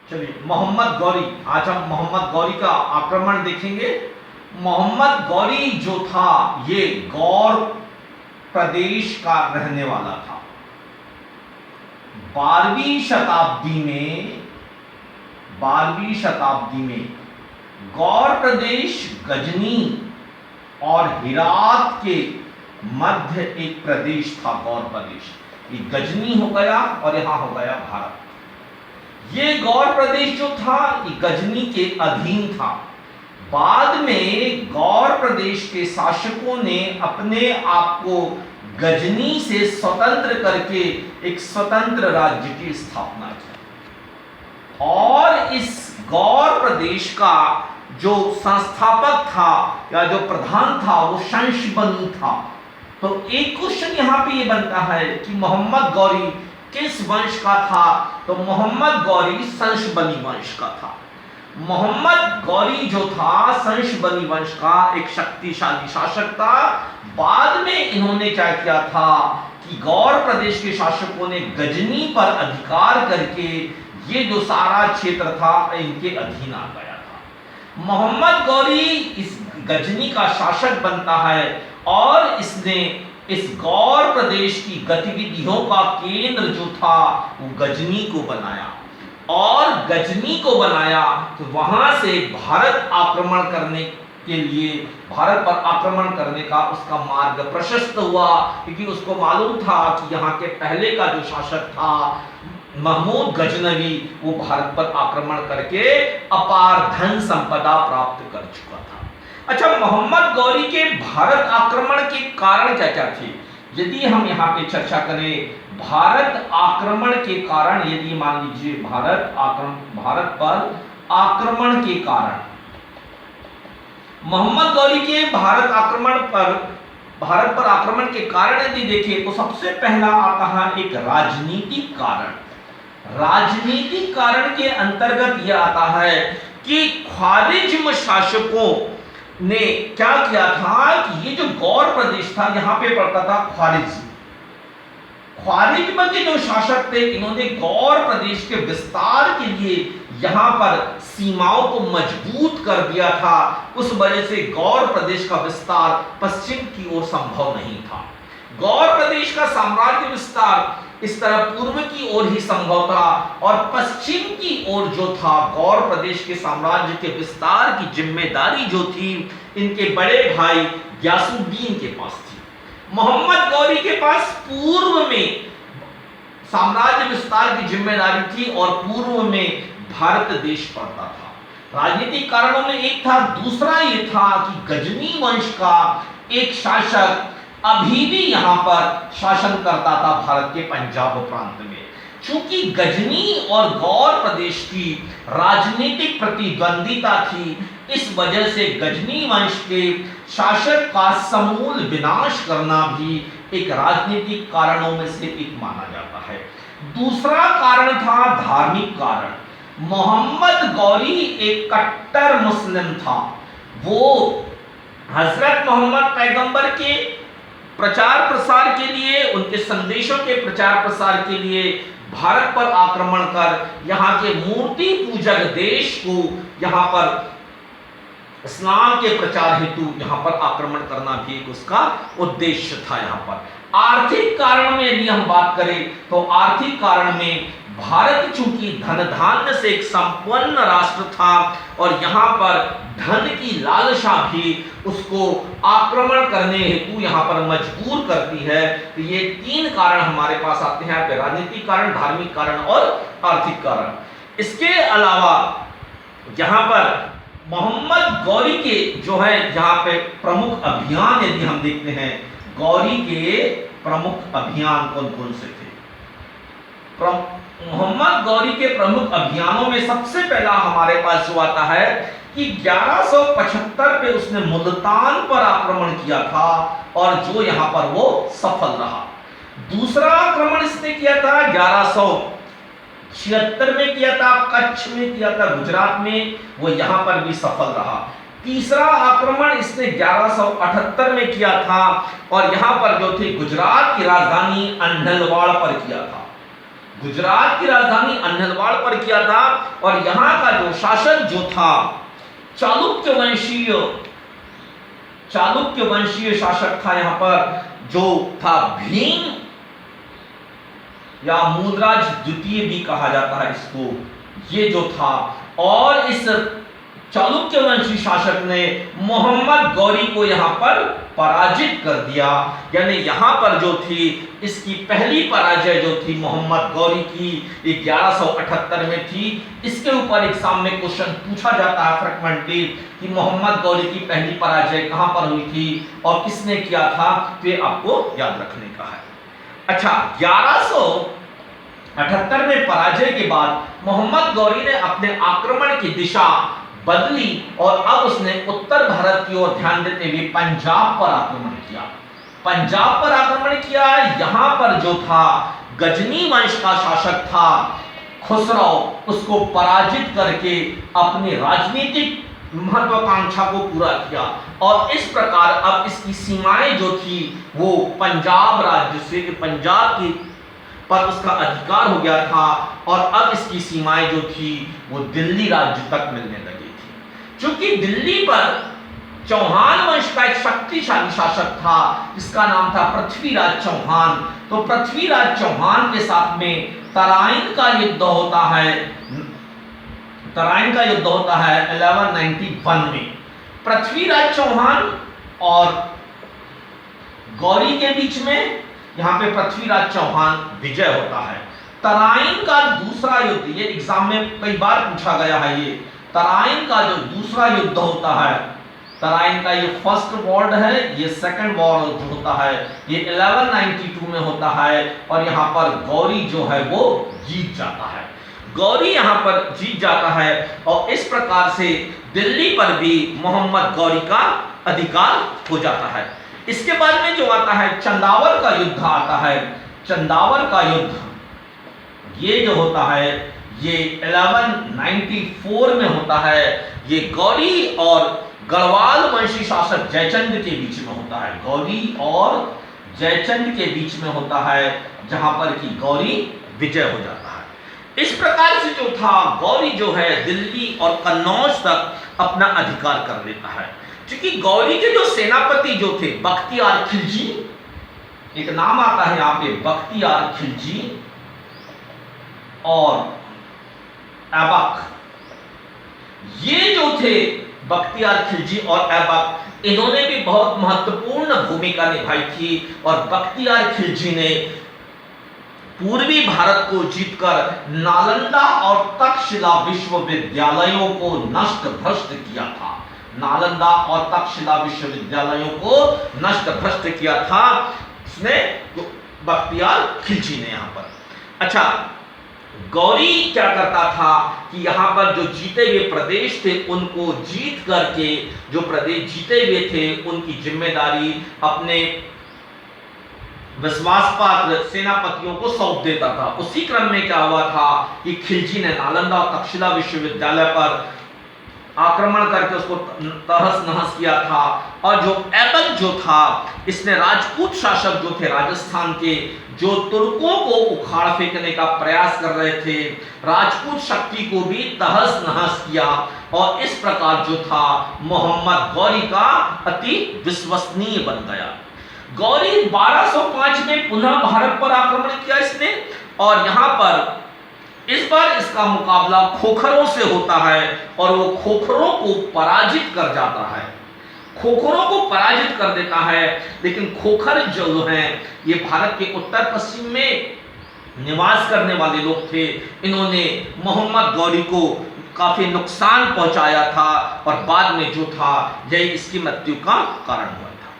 चलिए, मोहम्मद गौरी, आज हम मोहम्मद गौरी का आक्रमण देखेंगे। मोहम्मद गौरी जो था ये गौर प्रदेश का रहने वाला था। 12वीं शताब्दी में गौर प्रदेश गजनी और हिरात के मध्य एक प्रदेश था। गौर प्रदेश ये गजनी हो गया और यहां हो गया भारत। ये गौर प्रदेश जो था ये गजनी के अधीन था। बाद में गौर प्रदेश के शासकों ने अपने आप को गजनी से स्वतंत्र करके एक स्वतंत्र राज्य की स्थापना की और इस गौर प्रदेश का जो संस्थापक था या जो प्रधान था वो शंशबनी था। तो एक क्वेश्चन यहां पे ये बनता है कि मोहम्मद गौरी किस वंश का था? तो मोहम्मद गौरी शंशबनी वंश का था। मोहम्मद गौरी जो था शंशबनी वंश का एक शक्तिशाली शासक था। बाद में इन्होंने क्या किया था कि गौर प्रदेश के शासकों ने गजनी पर अधिकार करके ये जो सारा क्षेत्र था इनके अधीन आ गया था। मोहम्मद गौरी इस गजनी का शासक बनता है और इसने इस गौर प्रदेश की गतिविधियों का केंद्र जो था वो गजनी को बनाया और गजनी को बनाया तो वहां से भारत आक्रमण करने के लिए भारत पर आक्रमण करने का उसका मार्ग प्रशस्त हुआ, क्योंकि उसको मालूम था कि यहाँ के पहले का जो शासक था महमूद गजनवी वो भारत पर आक्रमण करके अपार धन संपदा प्राप्त कर चुका था। अच्छा, मोहम्मद गौरी के भारत आक्रमण के कारण क्या क्या थे? यदि हम यहाँ पे चर्चा करें भारत आक्रमण के कारण, यदि मान लीजिए भारत पर आक्रमण के कारण, मोहम्मद गौरी के भारत पर आक्रमण के कारण यदि देखें तो सबसे पहला आता है एक राजनीतिक कारण। राजनीतिक कारण के अंतर्गत यह आता है कि ख्वारिज्म शासकों ने क्या किया था कि ये जो गौर प्रदेश था यहां पे पड़ता था ख्वारिज्म के जो शासक थे इन्होंने गौर प्रदेश के विस्तार के लिए यहां पर सीमाओं को मजबूत कर दिया था। उस वजह से गौर प्रदेश का विस्तार पश्चिम की ओर संभव नहीं था। गौर प्रदेश का साम्राज्य विस्तार इस तरह पूर्व की ओर ही संभव था और पश्चिम की ओर जो था गौर प्रदेश के साम्राज्य के विस्तार की जिम्मेदारी जो थी इनके बड़े भाई ग्यासुद्दीन के पास थी। मोहम्मद गौरी के पास पूर्व में साम्राज्य विस्तार की जिम्मेदारी थी और पूर्व में भारत देश पड़ता था। राजनीतिक कारणों में एक था, दूसरा ये था कि गजनी वंश का एक शासक अभी भी यहां पर शासन करता था भारत के पंजाब प्रांत में। चूंकि गजनी और गौर प्रदेश की राजनीतिक प्रतिद्वंदिता थी, इस वजह से गजनी वंश के शासक का समूल विनाश करना भी एक राजनीतिक कारणों में से एक माना जाता है। दूसरा कारण था धार्मिक कारण। मोहम्मद गौरी एक कट्टर मुस्लिम था। वो हजरत मोहम्मद पैगंबर के प्रचार प्रसार के लिए, उनके संदेशों के प्रचार प्रसार के लिए भारत पर आक्रमण कर यहाँ के मूर्ति पूजक देश को यहाँ पर इस्लाम के प्रचार हेतु यहाँ पर आक्रमण करना भी एक उसका उद्देश्य था। यहाँ पर आर्थिक कारण में यदि हम बात करें तो आर्थिक कारण में भारत चूंकि धन धान्य से एक संपन्न राष्ट्र था और यहाँ पर धन की लालसा भी उसको आक्रमण करने हेतु यहाँ पर मजबूर करती है। तो ये तीन कारण हमारे पास आते हैं, राजनीतिक कारण, धार्मिक कारण और आर्थिक कारण। इसके अलावा यहाँ पर मोहम्मद गौरी के जो है यहाँ पे प्रमुख अभियान यदि हम देखते हैं, गौरी के प्रमुख अभियान कौन कौन से थे? मोहम्मद गौरी के प्रमुख अभियानों में सबसे पहला हमारे पास जो आता है कि 1175 पे उसने मुल्तान पर आक्रमण किया था और जो यहां पर वो सफल रहा। दूसरा आक्रमण इसने किया था 1176 में किया था, कच्छ में किया था, गुजरात में, वो यहां पर भी सफल रहा। तीसरा आक्रमण इसने 1178 में किया था और यहां पर जो थे गुजरात की राजधानी अंधलवाड़ पर किया था। गुजरात की राजधानी अन्हलवाड़ पर किया था। और यहां का जो शासक जो था चालुक्य वंशीय शासक था, यहां पर जो था भीम, या मूलराज द्वितीय भी कहा जाता है इसको, ये जो था। और इस चालुक्य वंशी शासक ने मोहम्मद गौरी को यहां पर पराजित कर दिया। यानी यहां पर जो थी इसकी पहली पराजय जो थी मोहम्मद गौरी की 1178 में थी। इसके ऊपर एग्जाम में क्वेश्चन पूछा जाता है फ्रीक्वेंटली कि मोहम्मद गौरी की पहली पराजय कहां पर हुई थी और किसने किया था, तो ये आपको याद रखने का है। अच्छा, 1178 में पराजय के बाद मोहम्मद गौरी ने अपने आक्रमण की दिशा बदली और अब उसने उत्तर भारत की ओर ध्यान देते हुए पंजाब पर आक्रमण किया। पंजाब पर आक्रमण किया। यहां पर जो था गजनी वंश का शासक था खुसरो, उसको पराजित करके अपनी राजनीतिक महत्वाकांक्षा को पूरा किया। और इस प्रकार अब इसकी सीमाएं जो थी वो पंजाब राज्य से, पंजाब की पर उसका अधिकार हो गया था। और अब इसकी सीमाएं जो थी वो दिल्ली राज्य तक मिलने लगी थी। चूंकि दिल्ली पर चौहान वंश का एक शक्तिशाली शासक था जिसका नाम था पृथ्वीराज चौहान, तो पृथ्वीराज चौहान के साथ में तराइन का युद्ध होता है। तराइन का युद्ध होता है 1191 में। पृथ्वीराज चौहान और गौरी के बीच में यहां पे पृथ्वीराज चौहान विजय होता है। तराइन का दूसरा युद्ध, ये एग्जाम में कई बार पूछा गया है, ये तराइन का जो दूसरा युद्ध होता है, तराइन का ये फर्स्ट वॉर है, ये सेकंड वॉर जो होता है ये 1192 में होता है। और यहां पर गौरी जो है वो जीत जाता है। गौरी यहां पर जीत जाता है और इस प्रकार से दिल्ली पर भी मोहम्मद गौरी का अधिकार हो जाता है। इसके बाद में जो आता है चंदावर का युद्ध आता है। चंदावर का युद्ध ये जो होता है ये 1194 में होता है। ये गौरी और गढ़वाल वंशी शासक जयचंद के बीच में होता है। गौरी और जयचंद के बीच में होता है जहां पर कि गौरी विजय हो जाता है। इस प्रकार से जो था गौरी जो है दिल्ली और कन्नौज तक अपना अधिकार कर लेता है। क्योंकि गौरी के जो सेनापति जो थे बख्तियार खिलजी, एक नाम आता है यहां पे बख्तियार खिलजी और ऐबक, ये जो थे बख्तियार खिलजी और ऐबक, इन्होंने भी बहुत महत्वपूर्ण भूमिका निभाई थी। और बख्तियार खिलजी ने पूर्वी भारत को जीतकर नालंदा और तक्षशिला विश्वविद्यालयों को नष्ट भ्रष्ट किया था। नालंदा और तक्षशिला विश्वविद्यालयों को नष्ट भ्रष्ट किया था उसने, बख्तियार खिलजी ने यहां पर। अच्छा, गौरी क्या करता था कि यहां पर जो जीते हुए प्रदेश थे उनको जीत करके, जो प्रदेश जीते हुए थे उनकी जिम्मेदारी अपने विश्वास पात्र सेनापतियों को सौंप देता था। उसी क्रम में क्या हुआ था कि खिलजी ने नालंदा और तक्षशिला विश्वविद्यालय पर आक्रमण करके उसको तहस नहस किया था। और जो ऐबक जो था इसने राजपूत शासक जो थे राजस्थान के, जो तुर्कों को उखाड़ फेंकने का प्रयास कर रहे थे, राजपूत शक्ति को भी तहस नहस किया। और इस प्रकार जो था मोहम्मद गौरी का अति विश्वसनीय बन गया। गौरी 1205 में पुनः भारत पर आक्रमण किया इसने, और यहां पर इस बार इसका मुकाबला खोखरों से होता है और वो खोखरों को पराजित कर जाता है। खोखरों को पराजित कर देता है। लेकिन खोखर जो हैं ये भारत के उत्तर पश्चिम में निवास करने वाले लोग थे। इन्होंने मोहम्मद गौरी को काफी नुकसान पहुंचाया था और बाद में जो था यही इसकी मृत्यु का कारण हुआ था।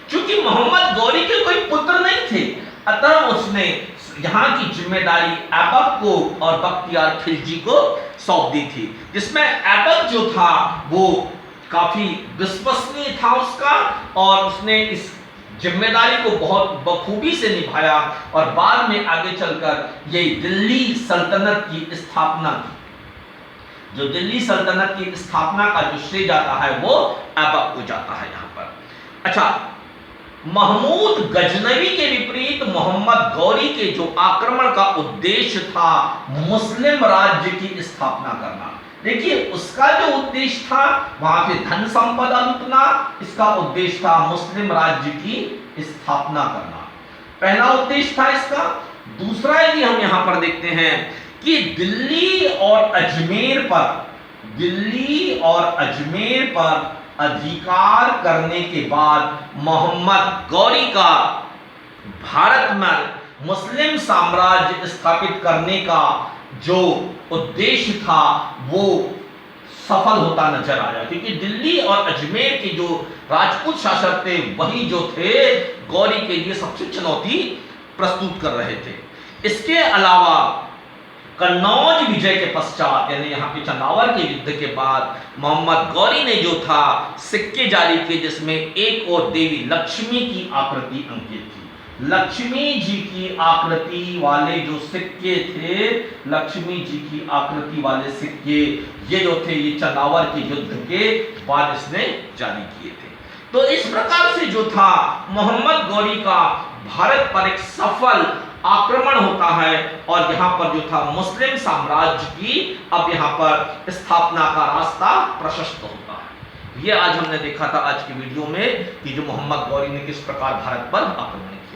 क्योंकि मोहम्मद गौरी के कोई पुत्र नहीं थे, अतः उसने यहाँ की जिम्मेदारी ऐबक को और बख्तियार खिलजी को सौंप दी थी, जिसमें ऐबक जो था वो काफी विश्वसनीय था उसका, और उसने इस जिम्मेदारी को बहुत बखूबी से निभाया। और बाद में आगे चलकर ये दिल्ली सल्तनत की स्थापना, जो दिल्ली सल्तनत की स्थापना का जो श्रेय जाता है वो ऐबक को जाता है यहाँ पर। अच्छा, महमूद गजनवी के विपरीत मोहम्मद गौरी के जो आक्रमण का उद्देश्य था मुस्लिम राज्य की स्थापना करना, देखिए उसका जो उद्देश्य था वहां पे धन संपदा लूटना, इसका उद्देश्य था मुस्लिम राज्य की स्थापना करना, पहला उद्देश्य था इसका। दूसरा यदि हम यहां पर देखते हैं कि दिल्ली और अजमेर पर अधिकार करने के बाद मोहम्मद गौरी का भारत में मुस्लिम साम्राज्य स्थापित करने का जो उद्देश्य था वो सफल होता नजर आया, क्योंकि दिल्ली और अजमेर के जो राजपूत शासक थे वही जो थे गौरी के लिए सबसे चुनौती प्रस्तुत कर रहे थे। इसके अलावा कन्नौज विजय के पश्चात यानी यहाँ पे चंदावर के युद्ध के बाद मोहम्मद गौरी ने जो था सिक्के जारी किए जिसमें एक और देवी लक्ष्मी की आकृति अंकित थी। लक्ष्मी जी की आकृति वाले जो सिक्के थे, लक्ष्मी जी की आकृति वाले सिक्के ये जो थे ये चंदावर के युद्ध के बाद इसने जारी किए थे। तो इस प्रकार से जो था मोहम्मद गौरी का भारत पर एक सफल आक्रमण होता है और यहाँ पर जो था मुस्लिम साम्राज्य की अब यहाँ पर स्थापना का रास्ता प्रशस्त होता है। ये आज हमने देखा था आज की वीडियो में कि जो मोहम्मद गौरी ने किस प्रकार भारत पर आक्रमण